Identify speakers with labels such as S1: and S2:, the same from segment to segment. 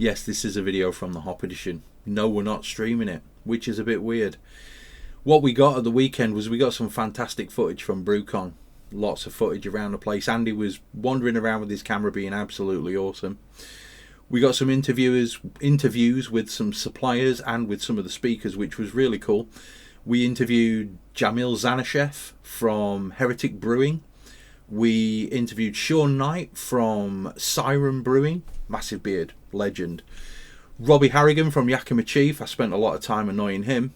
S1: Yes, this is a video from the Hop Edition. No, we're not streaming it, which is a bit weird. What we got at the weekend was we got some fantastic footage from Brewcon. Lots of footage around the place. Andy was wandering around with his camera being absolutely awesome. We got some interviews with some suppliers and with some of the speakers, which was really cool. We interviewed Jamil from Heretic Brewing. We interviewed Sean Knight from Siren Brewing, massive beard, legend. Robbie Harrigan from Yakima Chief, I spent a lot of time annoying him.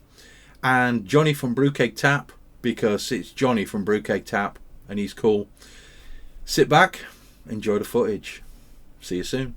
S1: And Jonny from Brewcake Tap, because it's Jonny from Brewcake Tap and he's cool. Sit back, enjoy the footage. See you soon.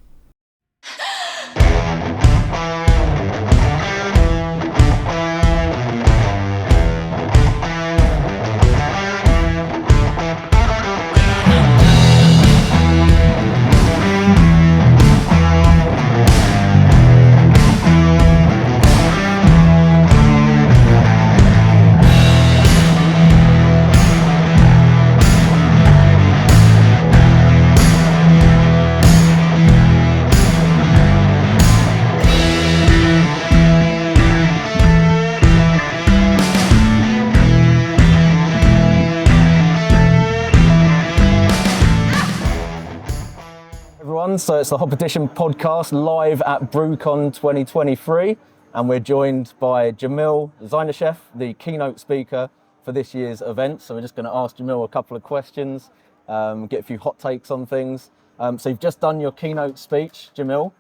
S2: So it's the Hop Edition podcast live at Brewcon 2023, and we're joined by Jamil Zainasheff, the keynote speaker for this year's event. So we're just going to ask Jamil a couple of questions, get a few hot takes on things. So you've just done your keynote speech, Jamil.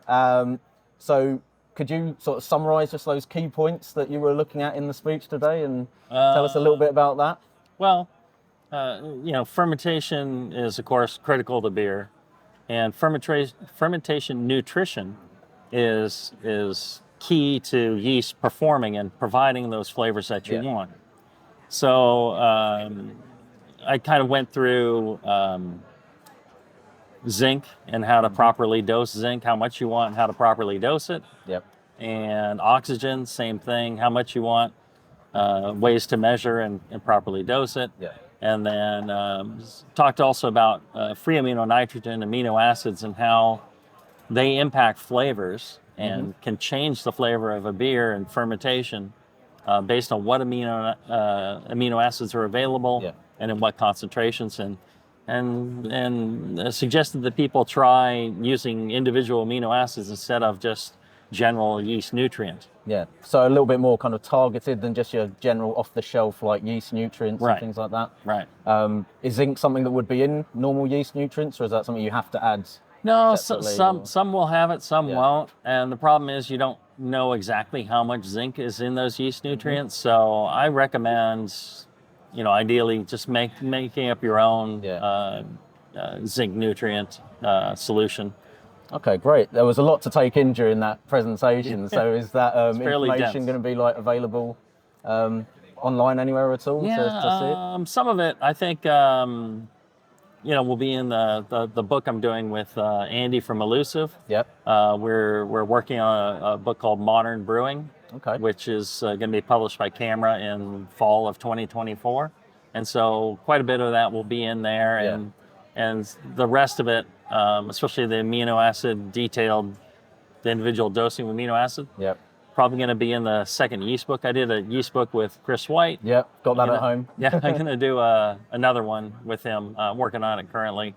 S2: So could you sort of summarize just those key points that you were looking at in the speech today and tell us a little bit about that?
S3: Well, fermentation is, of course, critical to beer. And fermentation nutrition is key to yeast performing and providing those flavors that you want. So I kind of went through zinc and how to properly dose zinc, how much you want, how to properly dose it.
S2: Yep.
S3: And oxygen, same thing, how much you want, ways to measure and properly dose it.
S2: Yep.
S3: And then talked also about free amino nitrogen, amino acids, and how they impact flavors and can change the flavor of a beer in fermentation based on what amino acids are available and in what concentrations. And suggested that people try using individual amino acids instead of just general yeast nutrients.
S2: Yeah, so a little bit more kind of targeted than just your general off-the-shelf like yeast nutrients and things like that.
S3: Right.
S2: Is zinc something that would be in normal yeast nutrients, or is that something you have to add?
S3: No, some will have it, some won't. And the problem is you don't know exactly how much zinc is in those yeast nutrients. So I recommend, ideally just making up your own zinc nutrient solution.
S2: Okay, great. There was a lot to take in during that presentation. So is that information going to be available online anywhere at all to see it?
S3: Some of it, I think, will be in the book I'm doing with Andy from Elusive.
S2: Yep.
S3: We're working on a book called Modern Brewing, which is going to be published by Camera in fall of 2024. And so quite a bit of that will be in there, and the rest of it, especially the amino acid detailed, the individual dosing of amino acid.
S2: Yep.
S3: Probably going to be in the second yeast book. I did a yeast book with Chris White.
S2: Yep, got that at home.
S3: Yeah, I'm going to do another one with him. Working on it currently.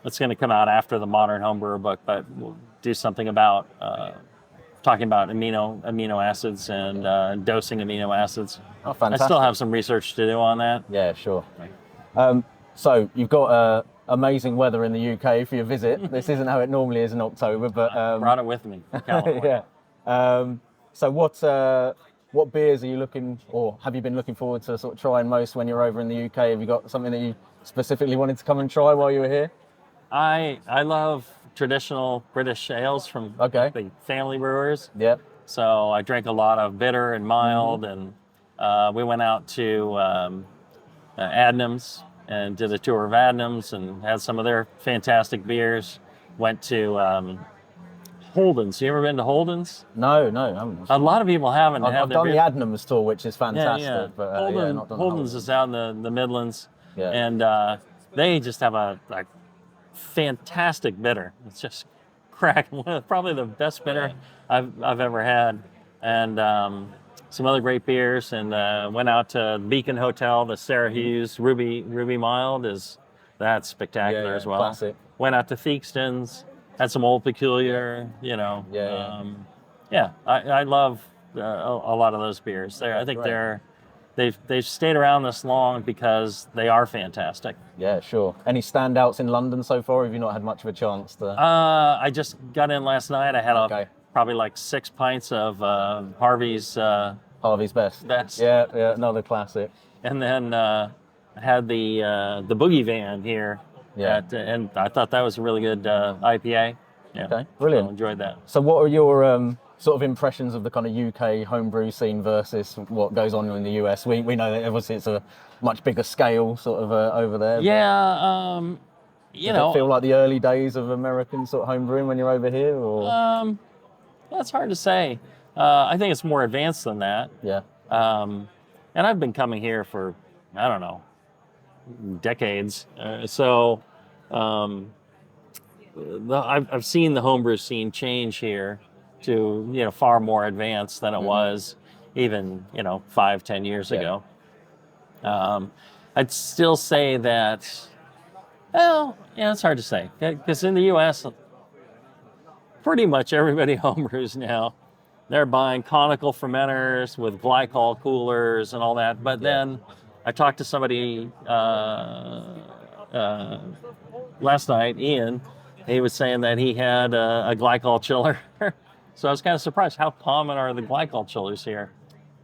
S3: It's going to come out after the Modern Homebrewer book, but we'll do something about talking about amino acids and dosing amino acids.
S2: Oh, fantastic.
S3: I still have some research to do on that.
S2: Yeah, sure. So you've got amazing weather in the UK for your visit. This isn't how it normally is in October, but
S3: brought it with me from California.
S2: So what beers are you looking, or have you been looking forward to sort of trying most when you're over in the UK? Have you got something that you specifically wanted to come and try while you were here?
S3: I love traditional British ales from the family brewers.
S2: Yep.
S3: So I drank a lot of bitter and mild, and we went out to Adnams and did a tour of Adnams and had some of their fantastic beers. Went to Holden's. You ever been to Holden's?
S2: No, I haven't.
S3: A lot of people haven't.
S2: I've done the Adnams tour, which is fantastic.
S3: Yeah.
S2: But
S3: Holden's is out in the Midlands, and they just have a fantastic bitter. It's just crack. Probably the best bitter I've ever had, and some other great beers. And went out to Beacon Hotel. The Sarah Hughes Ruby Mild that's spectacular as well.
S2: Classic.
S3: Went out to Theakston's. Had some Old Peculiar. I love a lot of those beers. I think they've stayed around this long because they are fantastic.
S2: Yeah, sure. Any standouts in London so far? Or have you not had much of a chance to?
S3: I just got in last night. I had probably like 6 pints of Harvey's
S2: Best. Yeah, another classic.
S3: And then had the Boogie Van here.
S2: Yeah.
S3: And I thought that was a really good IPA. Yeah.
S2: Okay, brilliant.
S3: So enjoyed that.
S2: So what are your sort of impressions of the kind of UK homebrew scene versus what goes on in the US? We know that obviously it's a much bigger scale sort of over there.
S3: Yeah,
S2: Does it feel like the early days of American sort of homebrewing when you're over here, or?
S3: That's hard to say. I think it's more advanced than that.
S2: Yeah.
S3: And I've been coming here for, I don't know, decades. I've seen the homebrew scene change here to far more advanced than it was even 5-10 years ago. I'd still say that, it's hard to say because in the U.S. pretty much everybody homebrews now. They're buying conical fermenters with glycol coolers and all that. But then I talked to somebody last night, Ian. He was saying that he had a glycol chiller. So I was kind of surprised. How common are the glycol chillers here?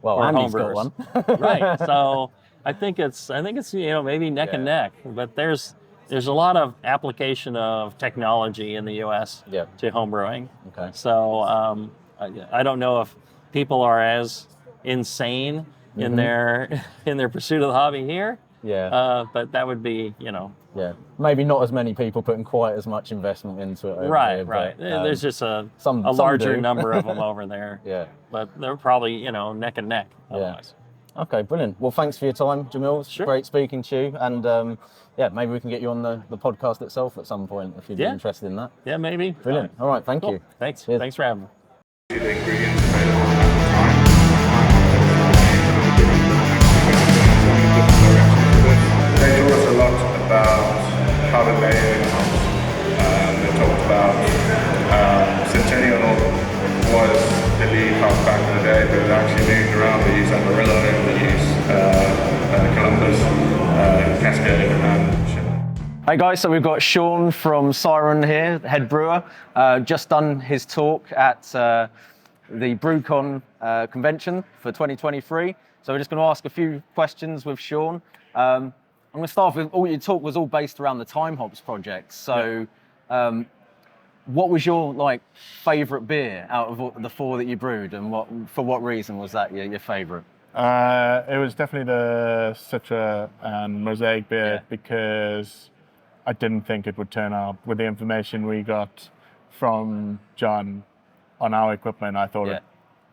S2: Well, Andy's got one.
S3: Right. So I think it's maybe neck and neck. But there's a lot of application of technology in the U.S. to homebrewing.
S2: Okay.
S3: So I don't know if people are as insane in their pursuit of the hobby here.
S2: Yeah.
S3: But that would be,
S2: Yeah. Maybe not as many people putting quite as much investment into it over
S3: right.
S2: here,
S3: Right.
S2: But,
S3: there's just a
S2: some
S3: larger
S2: do.
S3: number of them over there.
S2: Yeah.
S3: But they're probably, neck and neck. Otherwise.
S2: Yeah. Okay, brilliant. Well, thanks for your time, Jamil. It's
S3: Sure.
S2: great speaking to you. And maybe we can get you on the podcast itself at some point if you'd be interested in that.
S3: Yeah, maybe.
S2: Brilliant. All right, thank you.
S3: Thanks.
S2: Cheers.
S3: Thanks for having me.
S4: The ingredients available at the time. They taught us a lot about how to layer in hops. They talked about Centennial was the lead hop back in the day, but it actually moved around. They used Amarillo, they used Columbus, Cascade, and Chinook.
S2: Hey guys, so we've got Sean from Siren here, head brewer, just done his talk at the Brewcon convention for 2023. So we're just going to ask a few questions with Sean. I'm going to start with, all your talk was all based around the Time Hops project. So what was your favourite beer out of the 4 that you brewed, and for what reason was that your favourite?
S5: It was definitely the Citra and Mosaic beer because I didn't think it would turn out with the information we got from John on our equipment. I thought it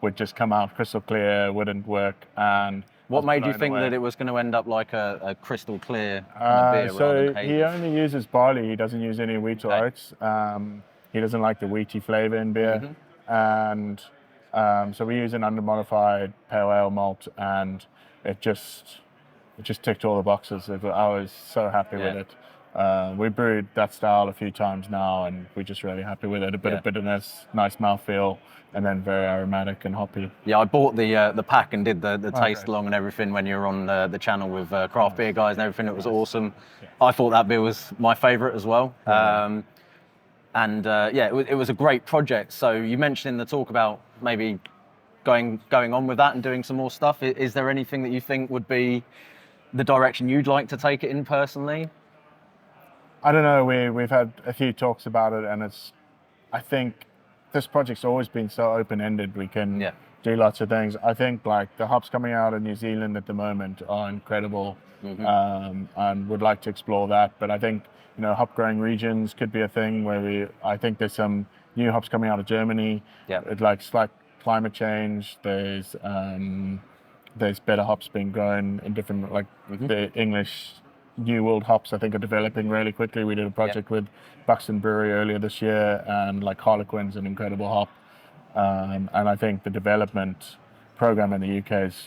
S5: would just come out crystal clear, wouldn't work. And
S2: what made you think that it was going to end up like a crystal clear beer?
S5: So he only uses barley. He doesn't use any wheat or oats. He doesn't like the wheaty flavor in beer. And so we use an undermodified pale ale malt, and it just ticked all the boxes. I was so happy with it. We brewed that style a few times now, and we're just really happy with it. A bit of bitterness, nice mouthfeel, and then very aromatic and hoppy. Yeah, I bought the pack and did the taste along and everything when you were on the channel with Craft Beer Guys and everything. It was awesome. I thought that beer was my favourite as well. It was a great project. So you mentioned in the talk about maybe going on with that and doing some more stuff. Is there anything that you think would be the direction you'd like to take it in personally? I don't know. We've had a few talks about it, and I think this project's always been so open-ended. We can do lots of things. I think the hops coming out of New Zealand at the moment are incredible, and would like to explore that. But I think hop growing regions could be a thing where I think there's some new hops coming out of Germany. It's like climate change. There's better hops being grown in different the English
S4: New World hops, I think, are developing really quickly. We did a project with Buxton Brewery earlier this year, and like Harlequin's an incredible hop. And I think the development program in the UK is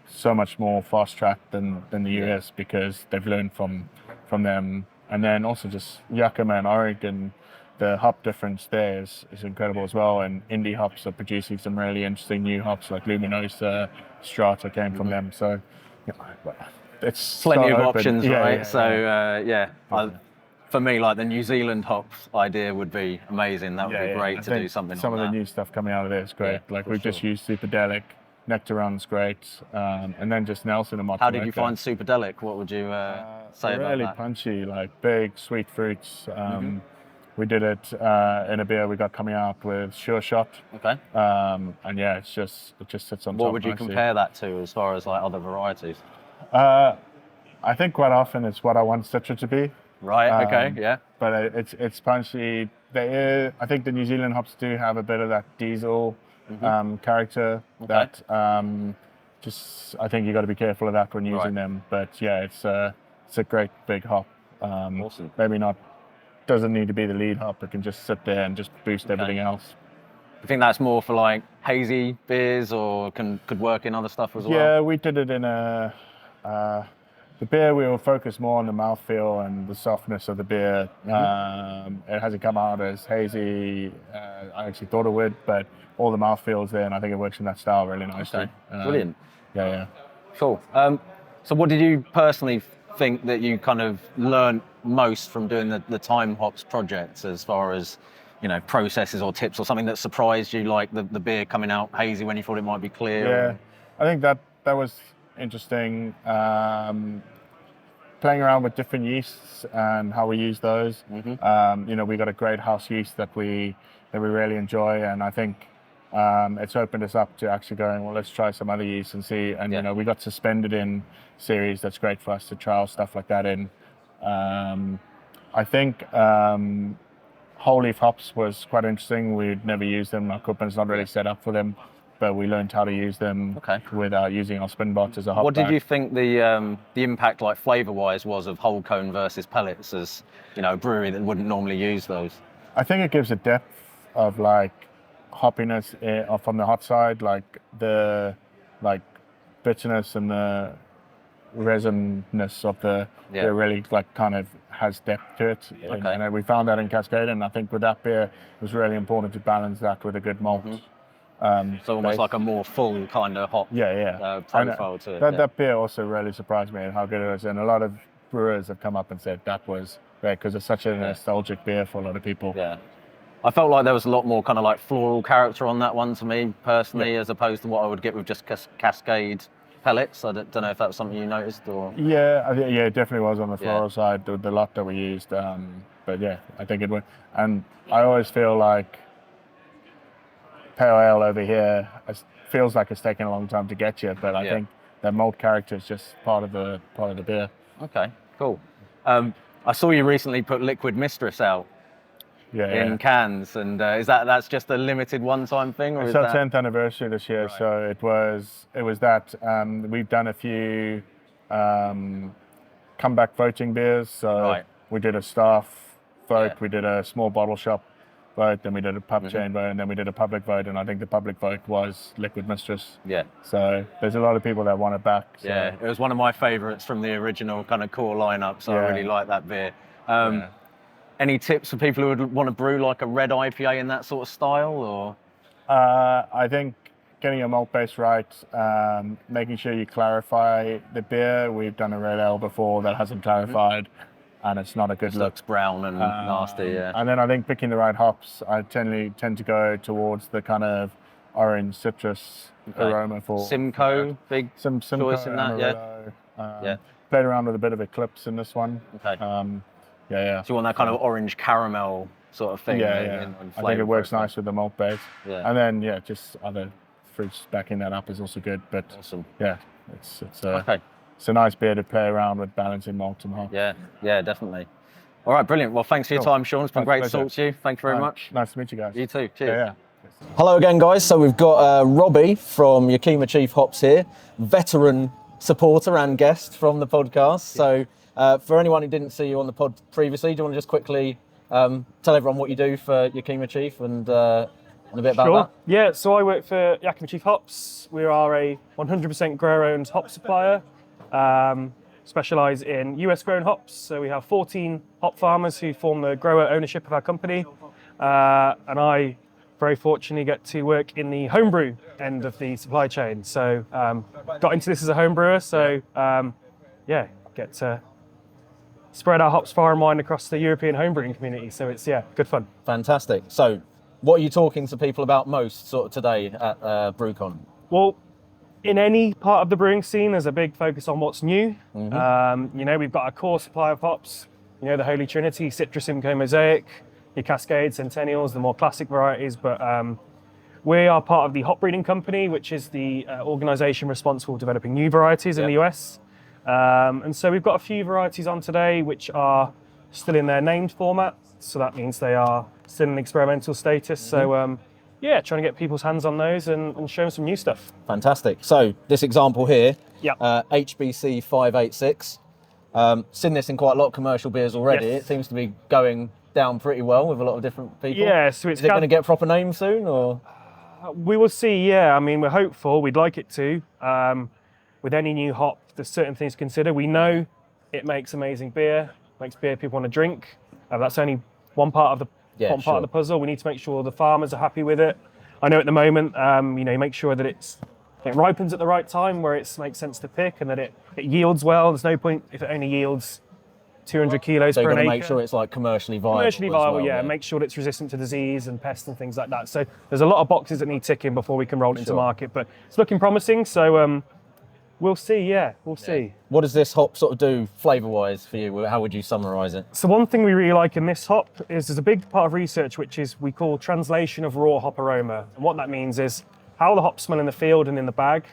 S4: so much more fast-tracked than the US because they've learned from them. And then also just Yakima and Oregon, the hop difference there is incredible as well. And indie hops are producing some really interesting new hops like Luminosa, Strata came from them. So it's
S5: plenty of
S4: open.
S5: options, right?
S4: Yeah.
S5: So for me, like the New Zealand hops idea would be amazing. That would be great to do something.
S4: Some
S5: like
S4: of the
S5: that.
S4: new stuff coming out of there is great. Like we've just used Superdelic, Nectaron's great, and then just Nelson and Mock.
S5: How did you find Superdelic? What would you say about
S4: really
S5: that?
S4: punchy, like big sweet fruits. We did it in a beer we got coming out with Sure Shot.
S5: Okay.
S4: And yeah, it just sits on top.
S5: What would you compare that to as far as like other varieties?
S4: I think quite often it's what I want Citra to be.
S5: Right. Okay. Yeah.
S4: But it's punchy. I think the New Zealand hops do have a bit of that diesel character.
S5: Okay.
S4: That I think you got to be careful of that when using them. But yeah, it's a great big hop.
S5: Awesome.
S4: Maybe not. Doesn't need to be the lead hop. It can just sit there and just boost everything else.
S5: I think that's more for like hazy beers, or could work in other stuff as well.
S4: Yeah, we did it in the beer. We will focus more on the mouthfeel and the softness of the beer. It hasn't come out as hazy. I actually thought it would, but all the mouthfeel's there, and I think it works in that style really nicely.
S5: Okay. Brilliant.
S4: Yeah.
S5: Cool. So what did you personally think that you kind of learned most from doing the Time Hops projects, as far as, you know, processes or tips or something that surprised you, like the beer coming out hazy when you thought it might be clear?
S4: Yeah, I think that was interesting. Playing around with different yeasts and how we use those. You know, we got a great house yeast that we really enjoy, and I think it's opened us up to actually going, well, let's try some other yeasts and see. And you know, we got Suspended in series. That's great for us to trial stuff like that in. I think whole leaf hops was quite interesting. We'd never used them. Our equipment's not really set up for them, but we learned how to use them without using our spin bots as a hop.
S5: What did you think the impact, like flavour-wise, was of whole cone versus pellets, as, you know, a brewery that wouldn't normally use those?
S4: I think it gives a depth of like hoppiness from the hot side, like the bitterness and the resinness of the beer really like kind of has depth to it. And we found that in Cascade, and I think with that beer it was really important to balance that with a good malt.
S5: So almost like a more full kind of hop profile to it.
S4: That beer also really surprised me at how good it was, and a lot of brewers have come up and said that was great because it's such a nostalgic beer for a lot of people.
S5: Yeah. I felt like there was a lot more kind of like floral character on that one to me personally, as opposed to what I would get with just Cascade pellets. I don't know if that was something you noticed, or...
S4: Yeah, it definitely was on the floral side, the lot that we used. But yeah, I think it went. And I always feel like pale ale over here feels like it's taken a long time to get you, but I think that malt character is just part of the beer.
S5: Okay, cool. I saw you recently put Liquid Mistress out. In cans, and that's just a limited one-time thing, or
S4: it's
S5: is
S4: our
S5: that...
S4: 10th anniversary this year, so it was that. We've done a few comeback voting beers, so we did a staff vote, we did a small bottle shop vote, then we did a pub chain vote, and then we did a public vote, and I think the public vote was Liquid Mistress. So there's a lot of people that want it back. So.
S5: It was one of my favourites from the original kind of core lineup, so I really like that beer. Any tips for people who would want to brew like a red IPA in that sort of style, or?
S4: I think getting your malt base right, making sure you clarify the beer. We've done a red ale before that hasn't clarified, and it's not a good look.
S5: Looks brown and nasty,
S4: And then I think picking the right hops, I tend to go towards the kind of orange citrus aroma for
S5: Simcoe, big
S4: some
S5: choice in that,
S4: Played around with a bit of Eclipse in this one.
S5: So you want that kind of orange caramel sort of thing?
S4: I think it works nice with the malt base. And then just other fruits backing that up is also good. But it's a nice beer to play around with, balancing malt and hop.
S5: Yeah, definitely. All right, brilliant. Well, thanks for your time, Sean. It's been great to talk to you. Thank you very much.
S4: Nice to meet you guys.
S5: You too. Cheers.
S2: Hello again, guys. So we've got Robbie from Yakima Chief Hops here, veteran supporter and guest from the podcast. So For anyone who didn't see you on the pod previously, do you want to just quickly tell everyone what you do for Yakima Chief and a bit about that?
S6: Yeah, so I work for Yakima Chief Hops. We are a 100% grower-owned hop supplier. Specialise in US-grown hops. So we have 14 hop farmers who form the grower ownership of our company. And I very fortunately get to work in the homebrew end of the supply chain. So got into this as a home brewer. So get to spread our hops far and wide across the European homebrewing community. So it's, good fun.
S2: Fantastic. So what are you talking to people about most sort of today at Brewcon?
S6: Well, in any part of the brewing scene, there's a big focus on what's new. We've got a core supply of hops, the Holy Trinity, Citra, Simcoe, Mosaic, your Cascade, Centennials, the more classic varieties. But we are part of the hop breeding company, which is the organisation responsible for developing new varieties in the US. And so we've got a few varieties on today which are still in their named format. So that means they are still in experimental status. So trying to get people's hands on those and show them some new stuff.
S2: Fantastic. So this example here, HBC 586. Seen this in quite a lot of commercial beers already.
S6: Yes.
S2: It seems to be going down pretty well with a lot of different people.
S6: Yeah, so
S2: is it going to get a proper name soon, or?
S6: We will see, I mean, we're hopeful. We'd like it to. With any new hop, there's certain things to consider. We know it makes amazing beer, makes beer people want to drink. That's only one part of the part of the puzzle. We need to make sure the farmers are happy with it. I know at the moment, you make sure that it ripens at the right time where it makes sense to pick and that it yields well. There's no point if it only yields 200 kilos per an acre. So you've got to
S2: make sure it's like commercially viable.
S6: Commercially viable, yeah. Make sure that it's resistant to disease and pests and things like that. So there's a lot of boxes that need ticking before we can roll it into market, but it's looking promising. So we'll see, we'll see.
S2: What does this hop sort of do flavour-wise for you? How would you summarise it?
S6: So one thing we really like in this hop is there's a big part of research which is we call translation of raw hop aroma. And what that means is how the hops smell in the field and in the bag,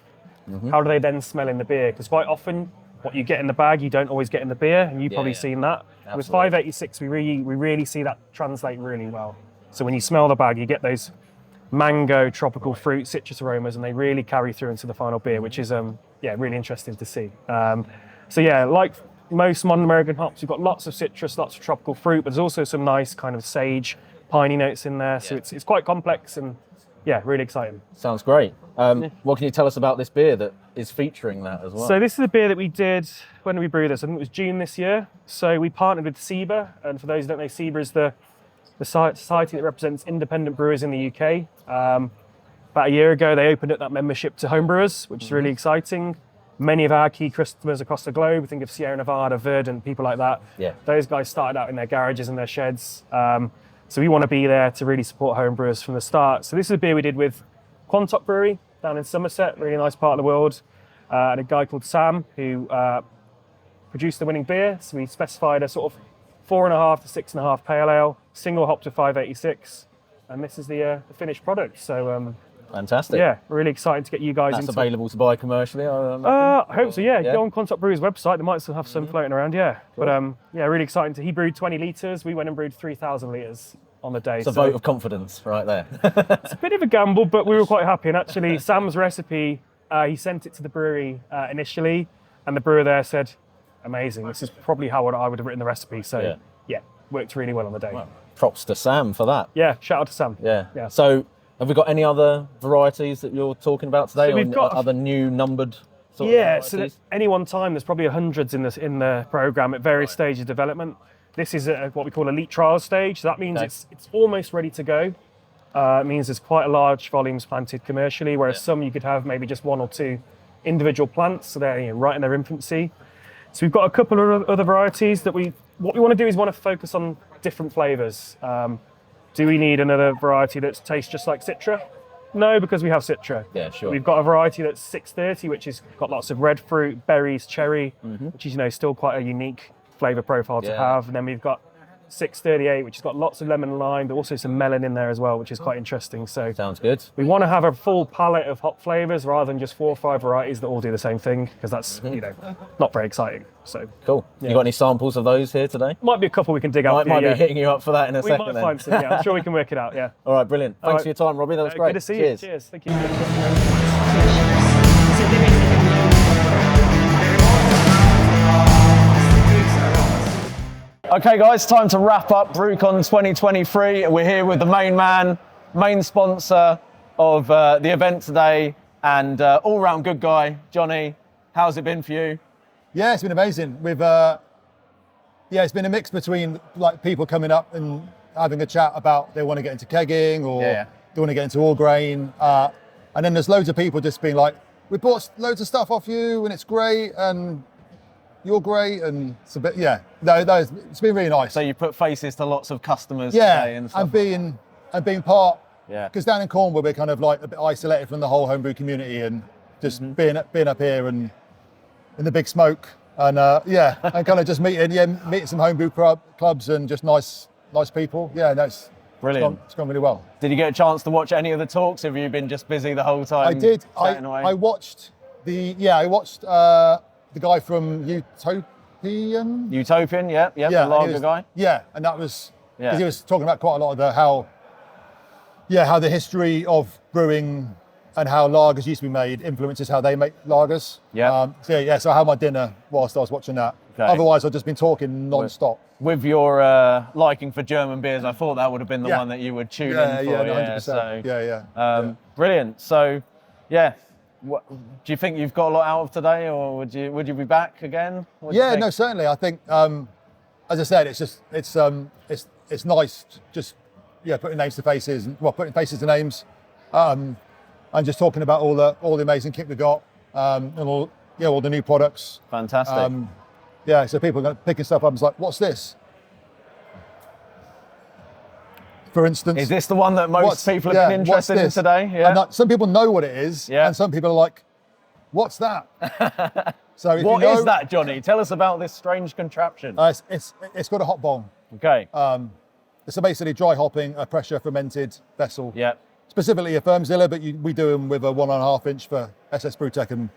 S6: how do they then smell in the beer? Because quite often what you get in the bag you don't always get in the beer, and you've probably seen that. Absolutely. With 586 we really see that translate really well. So when you smell the bag you get those mango, tropical fruit, citrus aromas, and they really carry through into the final beer, which is really interesting to see. Like most modern American hops, you've got lots of citrus, lots of tropical fruit, but there's also some nice kind of sage, piney notes in there. So it's quite complex and really exciting.
S2: Sounds great. What can you tell us about this beer that is featuring that as well?
S6: So this is a beer that we did when we brewed this. I think it was June this year. So we partnered with SEBA, and for those who don't know, SEBA is the society that represents independent brewers in the UK. About a year ago, they opened up that membership to homebrewers, which is really exciting. Many of our key customers across the globe, think of Sierra Nevada, Verdant, people like that. Yeah. Those guys started out in their garages and their sheds. So we want to be there to really support homebrewers from the start. So this is a beer we did with Quantock Brewery down in Somerset, really nice part of the world. And a guy called Sam who produced the winning beer. So we specified a sort of 4.5 to 6.5 pale ale, single hop to 586. And this is the finished product. So
S2: fantastic.
S6: Yeah, really excited to get you guys into it.
S2: That's available to buy commercially,
S6: I hope so, yeah. Go on Quantock Brewery's website, they might still have some floating around, Cool. But really exciting. He brewed 20 litres, we went and brewed 3,000 litres on the day.
S2: It's a vote of confidence right there.
S6: It's a bit of a gamble, but we were quite happy. And actually, Sam's recipe, he sent it to the brewery initially, and the brewer there said, amazing, this is probably how I would have written the recipe. So worked really well on the day.
S2: Well, props to Sam for that.
S6: Yeah, shout out to Sam.
S2: Yeah. So have we got any other varieties that you're talking about today,
S6: so we've got
S2: other new numbered sort of varieties?
S6: So at any one time there's probably hundreds in the program at various stages of development. This is what we call elite trial stage. So that means it's almost ready to go. It means there's quite a large volumes planted commercially, whereas some you could have maybe just one or two individual plants, so they're right in their infancy. So we've got a couple of other varieties that what we want to do is focus on different flavours. Do we need another variety that tastes just like Citra? No, because we have Citra.
S2: Yeah, sure.
S6: We've got a variety that's 630, which has got lots of red fruit, berries, cherry, which is still quite a unique flavour profile to have. And then we've got 638, which has got lots of lemon and lime, but also some melon in there as well, which is quite interesting. So
S2: sounds good.
S6: We want to have a full palette of hop flavours rather than just 4 or 5 varieties that all do the same thing, because that's not very exciting. So
S2: cool. You got any samples of those here today?
S6: Might be a couple we can dig out.
S2: Might be hitting you up for that in a
S6: we
S2: second.
S6: We might find some. Yeah, I'm sure we can work it out. Yeah.
S2: All right, brilliant. Thanks for your time, Robbie. That was great.
S6: Good to see you. Cheers. Thank you.
S2: Okay, guys, time to wrap up Brewcon 2023. We're here with the main man, main sponsor of the event today, and all-round good guy, Jonny. How's it been for you?
S7: Yeah, it's been amazing. It's been a mix between like people coming up and having a chat about they want to get into kegging or they want to get into all grain, and then there's loads of people just being like, we bought loads of stuff off you and it's great and you're great, and it's a bit it's been really nice.
S2: So you put faces to lots of customers today and stuff.
S7: and being part.
S2: Yeah.
S7: Because down in Cornwall we're kind of like a bit isolated from the whole homebrew community, and just being up here and in the big smoke, and and kind of just meeting some homebrew clubs and just nice people. Yeah, no, it's
S2: brilliant.
S7: It's gone really well.
S2: Did you get a chance to watch any of the talks? Have you been just busy the whole time?
S7: I did.
S2: I
S7: watched the guy from
S2: Utopian, the lager guy.
S7: Yeah, and that was because he was talking about quite a lot of how the history of brewing and how lagers used to be made influences how they make lagers.
S2: Yeah.
S7: So I had my dinner whilst I was watching that.
S2: Okay.
S7: Otherwise, I've just been talking non-stop.
S2: With your liking for German beers, I thought that would have been the one that you would tune in for.
S7: Yeah, 100%.
S2: Brilliant. So, do you think you've got a lot out of today, or would you be back again?
S7: No, certainly. I think, as I said, it's nice just putting names to faces, putting faces to names. And just talking about all the amazing kit we got, and all the new products.
S2: Fantastic.
S7: So people are picking stuff up and it's like, what's this? For instance.
S2: Is this the one that most people have been interested in today? Yeah.
S7: And some people know what it is, and some people are like, what's that? So
S2: what is that, Jonny? Tell us about this strange contraption.
S7: It's got a hop bomb.
S2: Okay.
S7: It's basically dry hopping a pressure fermented vessel.
S2: Yeah.
S7: Specifically a Firmzilla, but we do them with a 1.5 inch for SS Brewtech and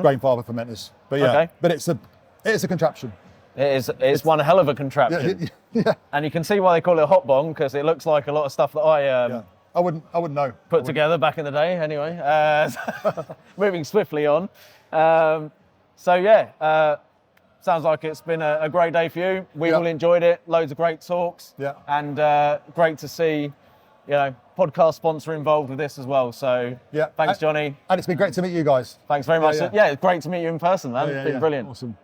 S7: grain fiber fermenters. But but it's a contraption.
S2: It's one hell of a contraption.
S7: Yeah.
S2: And you can see why they call it a hot bomb, because it looks like a lot of stuff that
S7: I wouldn't know.
S2: Put together back in the day. Anyway, moving swiftly on. Sounds like it's been a great day for you. We all enjoyed it. Loads of great talks.
S7: Yeah.
S2: And great to see, podcast sponsor involved with this as well. So thanks, Jonny.
S7: And it's been great to meet you guys.
S2: Thanks very much. Yeah, it's great to meet you in person, man. It's been brilliant.
S7: Awesome.